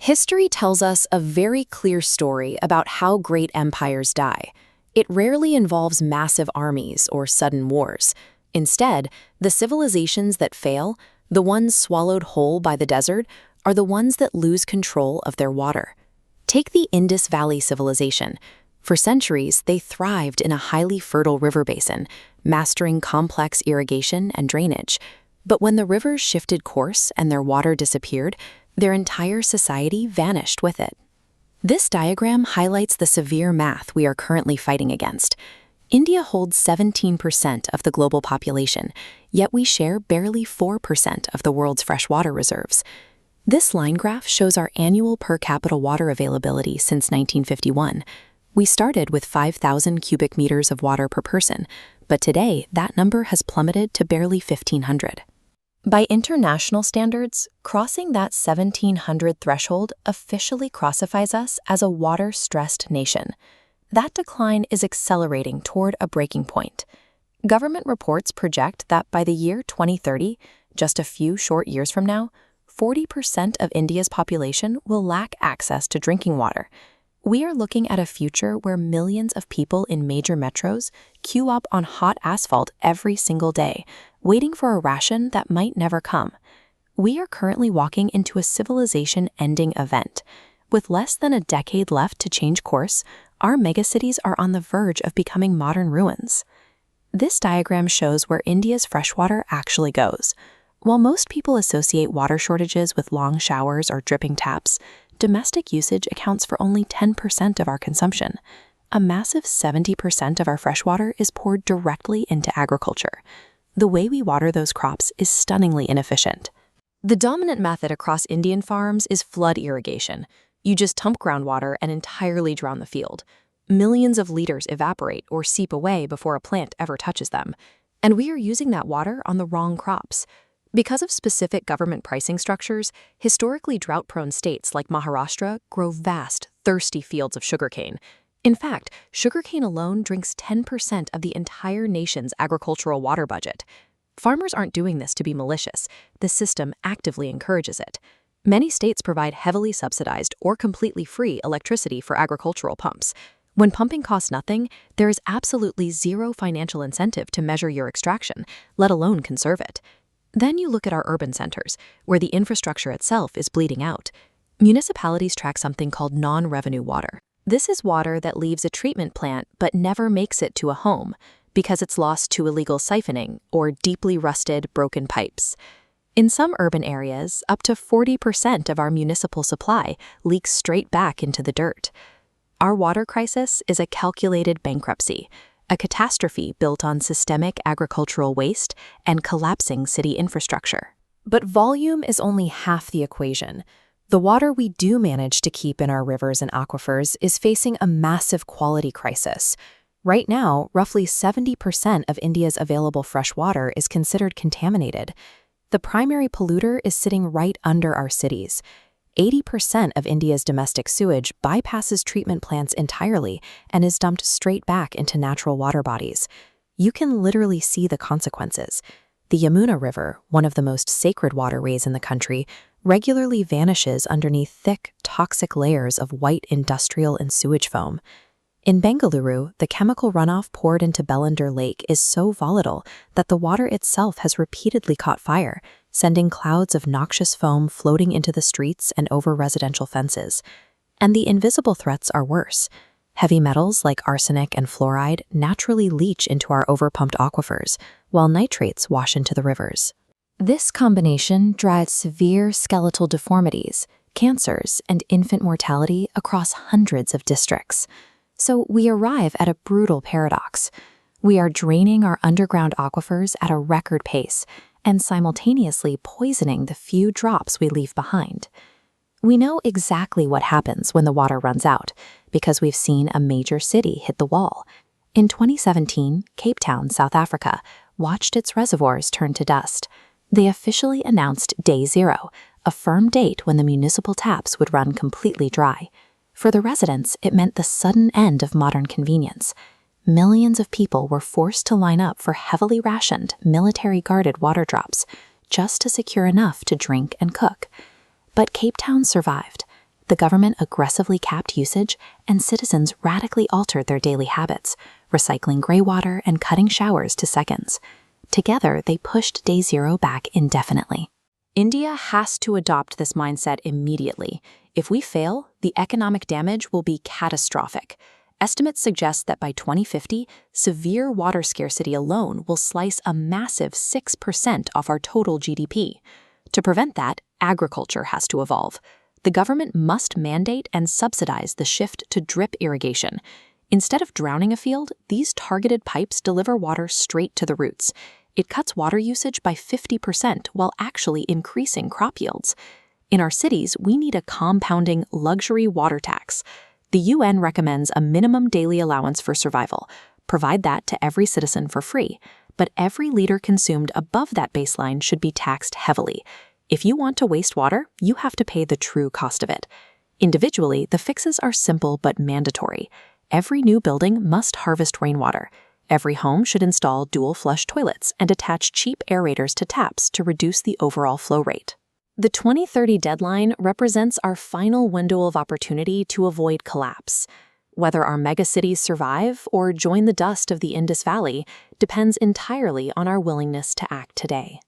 History tells us a very clear story about how great empires die. It rarely involves massive armies or sudden wars. Instead, the civilizations that fail, the ones swallowed whole by the desert, are the ones that lose control of their water. Take the Indus Valley civilization. For centuries, they thrived in a highly fertile river basin, mastering complex irrigation and drainage. But when the rivers shifted course and their water disappeared, their entire society vanished with it. This diagram highlights the severe math we are currently fighting against. India holds 17% of the global population, yet we share barely 4% of the world's freshwater reserves. This line graph shows our annual per capita water availability since 1951. We started with 5,000 cubic meters of water per person, but today that number has plummeted to barely 1,500. By international standards, crossing that 1,700 threshold officially classifies us as a water-stressed nation. That decline is accelerating toward a breaking point. Government reports project that by the year 2030, just a few short years from now, 40% of India's population will lack access to drinking water. We are looking at a future where millions of people in major metros queue up on hot asphalt every single day, waiting for a ration that might never come. We are currently walking into a civilization-ending event. With less than a decade left to change course, our megacities are on the verge of becoming modern ruins. This diagram shows where India's freshwater actually goes. While most people associate water shortages with long showers or dripping taps, domestic usage accounts for only 10% of our consumption. A massive 70% of our freshwater is poured directly into agriculture. The way we water those crops is stunningly inefficient. The dominant method across Indian farms is flood irrigation. You just dump groundwater and entirely drown the field. Millions of liters evaporate or seep away before a plant ever touches them. And we are using that water on the wrong crops. Because of specific government pricing structures, historically drought-prone states like Maharashtra grow vast, thirsty fields of sugarcane. In fact, sugarcane alone drinks 10% of the entire nation's agricultural water budget. Farmers aren't doing this to be malicious. The system actively encourages it. Many states provide heavily subsidized or completely free electricity for agricultural pumps. When pumping costs nothing, there is absolutely zero financial incentive to measure your extraction, let alone conserve it. Then you look at our urban centers, where the infrastructure itself is bleeding out. Municipalities track something called non-revenue water. This is water that leaves a treatment plant but never makes it to a home because it's lost to illegal siphoning or deeply rusted, broken pipes. In some urban areas, up to 40% of our municipal supply leaks straight back into the dirt. Our water crisis is a calculated bankruptcy, a catastrophe built on systemic agricultural waste and collapsing city infrastructure. But volume is only half the equation. The water we do manage to keep in our rivers and aquifers is facing a massive quality crisis. Right now, roughly 70% of India's available fresh water is considered contaminated. The primary polluter is sitting right under our cities. 80% of India's domestic sewage bypasses treatment plants entirely and is dumped straight back into natural water bodies. You can literally see the consequences. The Yamuna River, one of the most sacred waterways in the country, regularly vanishes underneath thick, toxic layers of white industrial and sewage foam. In Bengaluru, the chemical runoff poured into Bellandur Lake is so volatile that the water itself has repeatedly caught fire, sending clouds of noxious foam floating into the streets and over residential fences. And the invisible threats are worse. Heavy metals like arsenic and fluoride naturally leach into our overpumped aquifers, while nitrates wash into the rivers. This combination drives severe skeletal deformities, cancers, and infant mortality across hundreds of districts. So we arrive at a brutal paradox. We are draining our underground aquifers at a record pace and simultaneously poisoning the few drops we leave behind. We know exactly what happens when the water runs out because we've seen a major city hit the wall. In 2017, Cape Town, South Africa, watched its reservoirs turn to dust. They officially announced Day Zero, a firm date when the municipal taps would run completely dry. For the residents, it meant the sudden end of modern convenience. Millions of people were forced to line up for heavily rationed, military-guarded water drops, just to secure enough to drink and cook. But Cape Town survived. the government aggressively capped usage, and citizens radically altered their daily habits, recycling gray water and cutting showers to seconds. Together, they pushed day zero back indefinitely. India has to adopt this mindset immediately. If we fail, the economic damage will be catastrophic. Estimates suggest that by 2050, severe water scarcity alone will slice a massive 6% off our total GDP. To prevent that, agriculture has to evolve. The government must mandate and subsidize the shift to drip irrigation. Instead of drowning a field, these targeted pipes deliver water straight to the roots. It cuts water usage by 50% while actually increasing crop yields. In our cities, we need a compounding luxury water tax. The UN recommends a minimum daily allowance for survival. Provide that to every citizen for free. But every liter consumed above that baseline should be taxed heavily. If you want to waste water, you have to pay the true cost of it. Individually, the fixes are simple but mandatory. Every new building must harvest rainwater. Every home should install dual-flush toilets and attach cheap aerators to taps to reduce the overall flow rate. The 2030 deadline represents our final window of opportunity to avoid collapse. Whether our megacities survive or join the dust of the Indus Valley depends entirely on our willingness to act today.